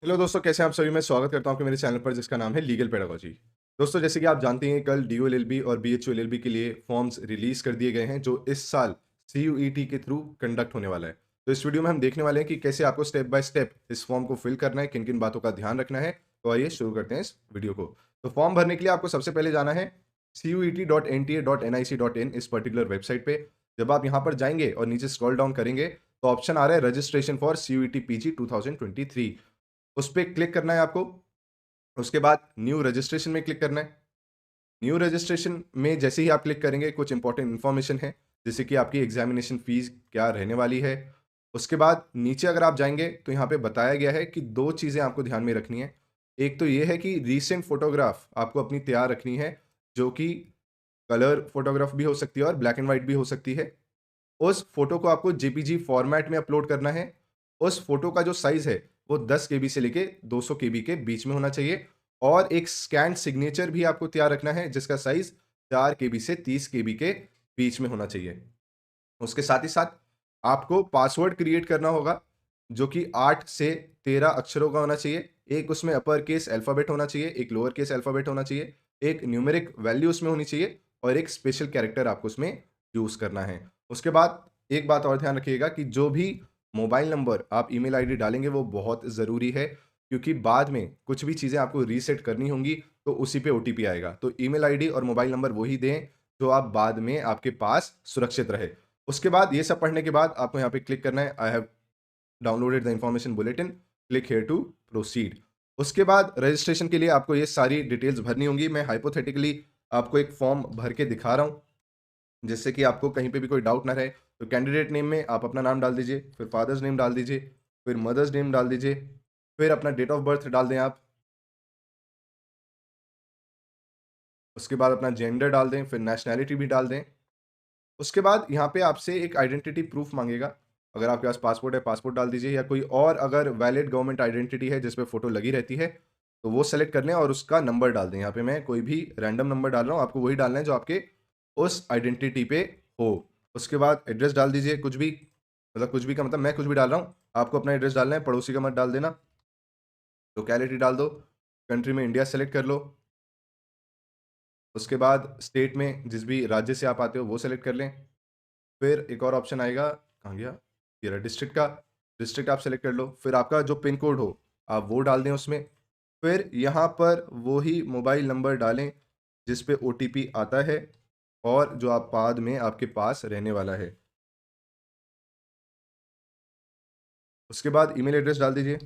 Hello दोस्तों, कैसे हैं आप सभी। मैं स्वागत करता हूं आपके मेरे चैनल पर जिसका नाम है लीगल पेडागोजी। दोस्तों, जैसे कि आप जानते हैं, कल डीओएलएलबी और बीएचयूएलएलबी के लिए फॉर्म्स रिलीज कर दिए गए हैं जो इस साल सीयूईटी के थ्रू कंडक्ट होने वाला है। तो इस वीडियो में हम देखने वाले हैं कि कैसे आपको स्टेप बाय स्टेप इस फॉर्म को फिल करना है, किन किन बातों का ध्यान रखना है। तो आइए शुरू करते हैं इस वीडियो को। तो फॉर्म भरने के लिए आपको सबसे पहले जाना है CUET.NTA.nic.in इस पर्टिकुलर वेबसाइट पे। जब आप यहाँ पर जाएंगे और नीचे स्क्रॉल डाउन करेंगे तो ऑप्शन आ रहा है रजिस्ट्रेशन फॉर CUET PG 2023। उस पे क्लिक करना है आपको। उसके बाद न्यू रजिस्ट्रेशन में क्लिक करना है। न्यू रजिस्ट्रेशन में जैसे ही आप क्लिक करेंगे कुछ इंपॉर्टेंट इन्फॉर्मेशन है, जैसे कि आपकी एग्जामिनेशन फीस क्या रहने वाली है। उसके बाद नीचे अगर आप जाएंगे तो यहाँ पे बताया गया है कि दो चीज़ें आपको ध्यान में रखनी है। एक तो ये है कि रीसेंट फोटोग्राफ आपको अपनी तैयार रखनी है, जो कि कलर फोटोग्राफ भी हो सकती है और ब्लैक एंड वाइट भी हो सकती है। उस फ़ोटो को आपको जेपीजी फॉर्मेट में अपलोड करना है। उस फ़ोटो का जो साइज़ है, वो 10 केबी से लेके 200 केबी के बीच में होना चाहिए और एक स्कैन्ड सिग्नेचर भी आपको तैयार रखना है, जिसका साइज़ 4 केबी से 30 केबी के बीच में होना चाहिए। उसके साथ ही साथ आपको पासवर्ड क्रिएट करना होगा, जो कि 8 से 13 अक्षरों का होना चाहिए। एक उसमें अपर केस अल्फ़ाबेट होना चाहिए, एक लोअर केस अल्फ़ाबेट होना चाहिए, एक न्यूमेरिक वैल्यू उसमें होनी चाहिए और एक स्पेशल कैरेक्टर आपको उसमें यूज़ करना है। उसके बाद एक बात और ध्यान रखिएगा कि जो भी मोबाइल नंबर आप ईमेल आईडी डालेंगे वो बहुत ज़रूरी है, क्योंकि बाद में कुछ भी चीज़ें आपको रीसेट करनी होंगी तो उसी पे ओटीपी आएगा। तो ईमेल आईडी और मोबाइल नंबर वही दें जो आप बाद में आपके पास सुरक्षित रहे। उसके बाद ये सब पढ़ने के बाद आपको यहाँ पे क्लिक करना है I have downloaded the information bulletin, click here to proceed. उसके बाद रजिस्ट्रेशन के लिए आपको ये सारी डिटेल्स भरनी होंगी। मैं हाइपोथेटिकली आपको एक फॉर्म भर के दिखा रहा हूँ, जिससे कि आपको कहीं पे भी कोई डाउट ना रहे। तो कैंडिडेट नेम में आप अपना नाम डाल दीजिए, फिर फादर्स नेम डाल दीजिए, फिर मदर्स नेम डाल दीजिए, फिर अपना डेट ऑफ बर्थ डाल दें आप। उसके बाद अपना जेंडर डाल दें, फिर नेशनैलिटी भी डाल दें। उसके बाद यहाँ पे आपसे एक आइडेंटिटी प्रूफ माँगेगा। अगर आपके पास पासपोर्ट है, पासपोर्ट डाल दीजिए, या कोई और अगर वैलिड गवर्नमेंट आइडेंटिटी है जिस पे फ़ोटो लगी रहती है, तो वो सेलेक्ट कर लें और उसका नंबर डाल दें। यहाँ पे मैं कोई भी रैंडम नंबर डाल रहा हूँ, आपको वही डालना है जो आपके उस आइडेंटिटी पे हो। उसके बाद एड्रेस डाल दीजिए कुछ भी, मतलब कुछ भी का मतलब मैं कुछ भी डाल रहा हूँ, आपको अपना एड्रेस डालना है, पड़ोसी का मत डाल देना। लोकेलिटी डाल दो, कंट्री में इंडिया सेलेक्ट कर लो। उसके बाद स्टेट में जिस भी राज्य से आप आते हो वो सेलेक्ट कर लें। फिर एक और ऑप्शन आएगा, कहाँ गया? ये रहा डिस्ट्रिक्ट का। डिस्ट्रिक्ट आप सेलेक्ट कर लो, फिर आपका जो पिन कोड हो, आप वो डाल दें उसमें। फिर यहाँ पर वो ही मोबाइल नंबर डालें जिस पे ओटीपी आता है और जो आप बाद में आपके पास रहने वाला है। उसके बाद ईमेल एड्रेस डाल दीजिए।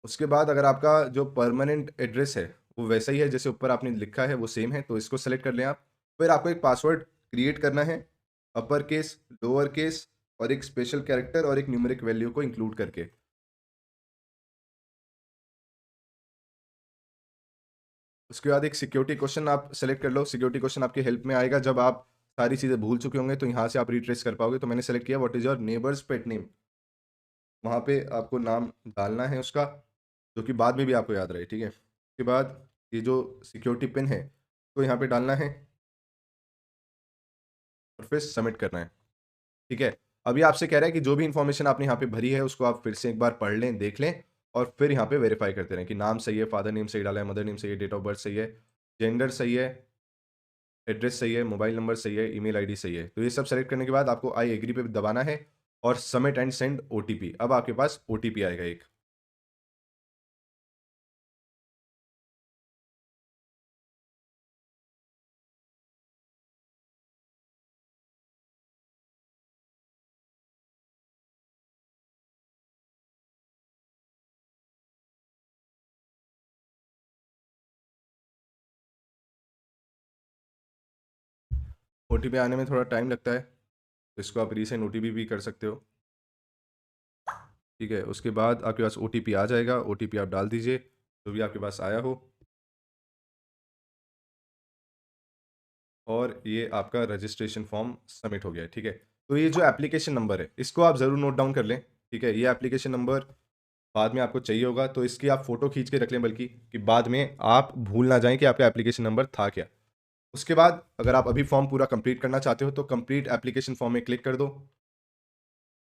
उसके बाद अगर आपका जो परमानेंट एड्रेस है, वो वैसा ही है जैसे ऊपर आपने लिखा है, वो सेम है, तो इसको सेलेक्ट कर लें आप। फिर आपको एक पासवर्ड क्रिएट करना है, अपर केस, लोअर केस और एक स्पेशल कैरेक्टर और एक न्यूमेरिक वैल्यू को इंक्लूड करके। उसके बाद एक सिक्योरिटी क्वेश्चन आप सेलेक्ट कर लो। सिक्योरिटी क्वेश्चन आपकी हेल्प में आएगा जब आप सारी चीज़ें भूल चुके होंगे, तो यहाँ से आप रिट्रेस कर पाओगे। तो मैंने सेलेक्ट किया what is your neighbours pet name. वहाँ पे आपको नाम डालना है उसका, जो कि बाद में भी आपको याद रहे, ठीक है। उसके बाद ये जो सिक्योरिटी पिन है, तो यहाँ पे डालना है और फिर सबमिट करना है, ठीक है। अभी आपसे कह रहा है कि जो भी इन्फॉर्मेशन आपने यहाँ पे भरी है उसको आप फिर से एक बार पढ़ लें, देख लें और फिर यहाँ पे वेरीफाई करते रहें कि नाम सही है, फादर नेम सही डाला है, मदर नेम सही है, डेट ऑफ बर्थ सही है, जेंडर सही है, एड्रेस सही है, मोबाइल नंबर सही है, ईमेल आईडी सही है। तो ये सब सेलेक्ट करने के बाद आपको आई एग्री पे दबाना है और सबमिट एंड सेंड ओटीपी। अब आपके पास ओटीपी आएगा एक। ओटीपी आने में थोड़ा टाइम लगता है, तो इसको आप रीसेंट ओटीपी भी कर सकते हो, ठीक है। उसके बाद आपके पास ओटीपी आ जाएगा, ओटीपी आप डाल दीजिए जो भी आपके पास आया हो, और ये आपका रजिस्ट्रेशन फॉर्म सबमिट हो गया है, ठीक है। तो ये जो एप्लीकेशन नंबर है, इसको आप ज़रूर नोट डाउन कर लें, ठीक है? ये एप्लीकेशन नंबर बाद में आपको चाहिए होगा, तो इसकी आप फ़ोटो खींच के रख लें बल्कि, कि बाद में आप भूल ना जाएँ कि आपका एप्लीकेशन नंबर था क्या। उसके बाद अगर आप अभी फॉर्म पूरा कंप्लीट करना चाहते हो, तो कंप्लीट एप्लीकेशन फॉर्म में क्लिक कर दो।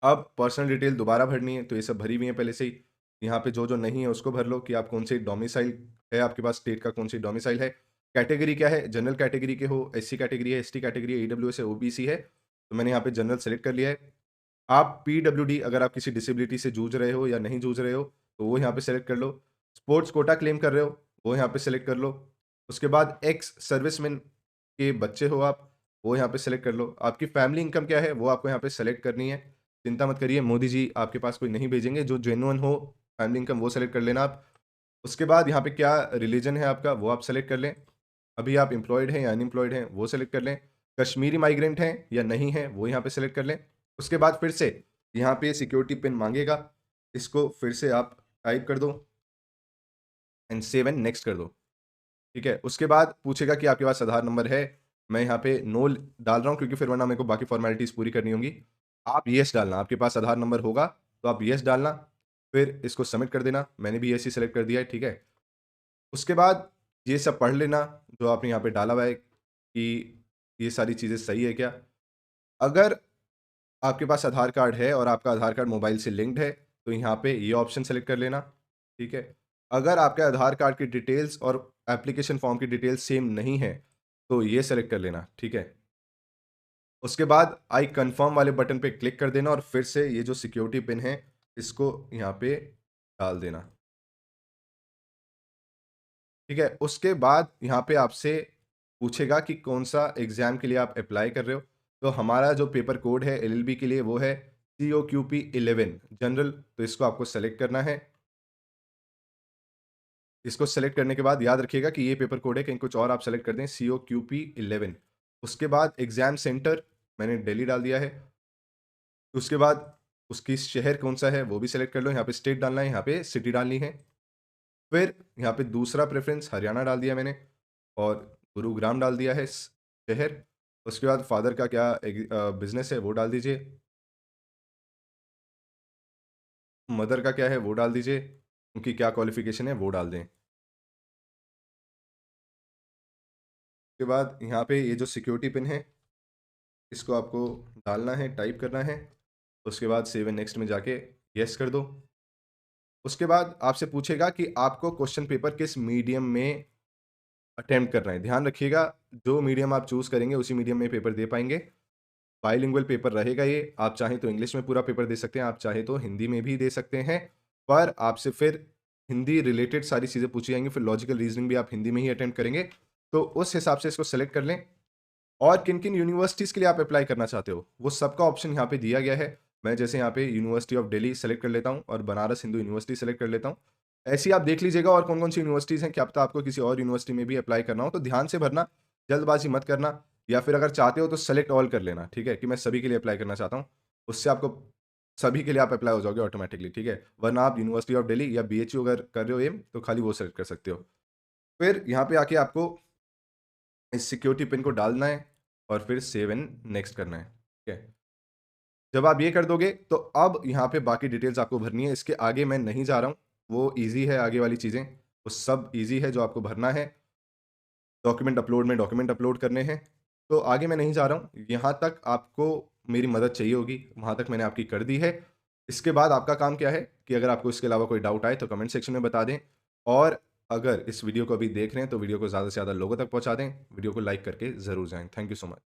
अब पर्सनल डिटेल दोबारा भरनी है, तो ये सब भरी हुई है पहले से ही। यहाँ पे जो-जो नहीं है उसको भर लो कि आप कौन से डोमिसाइल है आपके पास, स्टेट का कौन सी डोमिसाइल है। कैटेगरी क्या है, जनरल कैटेगरी के हो, एससी कैटेगरी है, एसटी कैटेगरी है, ईडब्ल्यूएस है, ओबीसी है। तो मैंने यहाँ पे जनरल सेलेक्ट कर लिया है। आप पीडब्ल्यूडी अगर आप किसी डिसेबिलिटी से जूझ रहे हो या नहीं जूझ रहे हो, तो वो यहाँ पे सेलेक्ट कर लो। स्पोर्ट्स कोटा क्लेम कर रहे हो, वो यहाँ पे सेलेक्ट कर लो। उसके बाद एक्स सर्विसमैन के बच्चे हो आप, वो यहाँ पे सेलेक्ट कर लो। आपकी फैमिली इनकम क्या है, वो आपको यहाँ पे सेलेक्ट करनी है। चिंता मत करिए, मोदी जी आपके पास कोई नहीं भेजेंगे, जो जेन्युइन हो फैमिली इनकम वो सेलेक्ट कर लेना आप। उसके बाद यहाँ पे क्या रिलीजन है आपका, वो आप सेलेक्ट कर लें। अभी आप एम्प्लॉयड हैं या अनएम्प्लॉयड हैं, वो सेलेक्ट कर लें। कश्मीरी माइग्रेंट हैं या नहीं हैं, वो यहाँ पे सेलेक्ट कर लें। उसके बाद फिर से यहाँ पे सिक्योरिटी पिन माँगेगा, इसको फिर से आप टाइप कर दो एंड सेव एंड नेक्स्ट कर दो, ठीक है? उसके बाद पूछेगा कि आपके पास आधार नंबर है, मैं यहाँ पे नो डाल रहा हूँ क्योंकि फिर वरना मेरे को बाकी फॉर्मेलिटीज़ पूरी करनी होंगी। आप येस डालना, आपके पास आधार नंबर होगा, तो आप येस डालना, फिर इसको सबमिट कर देना। मैंने भी येस ही सेलेक्ट कर दिया है, ठीक है? उसके बाद ये सब पढ़ लेना, जो आपने यहाँ पे डाला हुआ है कि ये सारी चीज़ें सही है क्या? अगर आपके पास आधार कार्ड है और आपका आधार कार्ड मोबाइल से लिंक्ड है, तो यहाँ पे ये ऑप्शन सेलेक्ट कर लेना, ठीक है? अगर आपके आधार कार्ड की डिटेल्स और एप्लीकेशन फॉर्म की डिटेल्स सेम नहीं है, तो ये सेलेक्ट कर लेना, ठीक है? उसके बाद आई कन्फर्म वाले बटन पे क्लिक कर देना और फिर से ये जो सिक्योरिटी पिन है, इसको यहाँ पे डाल देना, ठीक है? उसके बाद यहाँ पे आपसे पूछेगा कि कौन-सा एग्ज़ाम के लिए आप अप्लाई कर रहे हो। तो हमारा जो पेपर कोड है एलएलबी के लिए वो है COQP 11 जनरल, तो इसको आपको सेलेक्ट करना है। इसको सेलेक्ट करने के बाद याद रखिएगा कि ये पेपर कोड है, कहीं कुछ और आप सेलेक्ट कर दें COQP 11। उसके बाद एग्ज़ाम सेंटर मैंने दिल्ली डाल दिया है। उसके बाद उसकी शहर कौन-सा है वो भी सेलेक्ट कर लो, यहाँ पे स्टेट डालना है, यहाँ पे सिटी डालनी है। फिर यहाँ पे दूसरा प्रेफ़रेंस हरियाणा डाल दिया मैंने और गुरुग्राम डाल दिया है शहर। उसके बाद फ़ादर का क्या बिज़नेस है वो डाल दीजिए, मदर का क्या है वो डाल दीजिए, उनकी क्या क्वालिफ़िकेशन है वो डाल दें। उसके बाद यहाँ पे ये जो सिक्योरिटी पिन है, इसको आपको डालना है, टाइप करना है। उसके बाद सेव एंड नेक्स्ट में जाके येस कर दो। उसके बाद आपसे पूछेगा कि आपको क्वेश्चन पेपर किस मीडियम में अटेम्प्ट करना है। ध्यान रखिएगा, जो मीडियम आप चूज़ करेंगे उसी मीडियम में पेपर दे पाएँगे। बाइलिंगुअल पेपर रहेगा ये, आप चाहें तो इंग्लिश में पूरा पेपर दे सकते हैं, आप चाहें तो हिंदी में भी दे सकते हैं, पर आपसे फिर हिंदी रिलेटेड सारी चीज़ें पूछी जाएँगी, फिर लॉजिकल रीज़निंग भी आप हिंदी में ही अटेम्प्ट करेंगे। तो उस हिसाब से इसको सेलेक्ट कर लें और किन-किन यूनिवर्सिटीज़ के लिए आप अप्लाई करना चाहते हो, वो सबका ऑप्शन यहाँ पे दिया गया है। मैं जैसे यहाँ पे यूनिवर्सिटी ऑफ दिल्ली सेलेक्ट कर लेता हूँ और बनारस हिंदू यूनिवर्सिटी सेलेक्ट कर लेता हूँ। ऐसे ही आप देख लीजिएगा और कौन-कौन सी यूनिवर्सिटीज़ हैं, क्या पता आपको किसी और यूनिवर्सिटी में भी अप्लाई करना हो, तो ध्यान से भरना, जल्दबाज़ी मत करना या फिर अगर चाहते हो तो सेलेक्ट ऑल कर लेना, ठीक है? कि मैं सभी के लिए अप्लाई करना चाहता हूँ। उससे आपको सभी के लिए आप अप्लाई हो जाओगे ऑटोमैटिकली, ठीक है? वरना आप यूनिवर्सिटी ऑफ दिल्ली या बीएचयू अगर कर रहे हो एम, तो खाली वो सेलेक्ट कर सकते हो। फिर यहाँ पे आके आपको इस सिक्योरिटी पिन को डालना है और फिर सेव एंड नेक्स्ट करना है, ठीक है? जब आप ये कर दोगे तो अब यहाँ पे बाकी डिटेल्स आपको भरनी है, इसके आगे मैं नहीं जा रहा हूँ, वो ईज़ी है आगे वाली चीज़ें, वो सब ईज़ी है जो आपको भरना है। डॉक्यूमेंट अपलोड में डॉक्यूमेंट अपलोड करने हैं, तो आगे मैं नहीं जा रहा हूँ, यहाँ तक आपको मेरी मदद चाहिए होगी, वहाँ तक मैंने आपकी कर दी है। इसके बाद आपका काम क्या है कि अगर आपको इसके अलावा कोई डाउट आए तो कमेंट सेक्शन में बता दें और अगर इस वीडियो को अभी देख रहे हैं तो वीडियो को ज़्यादा से ज़्यादा लोगों तक पहुँचा दें, वीडियो को लाइक करके ज़रूर जाएँ। Thank you so much.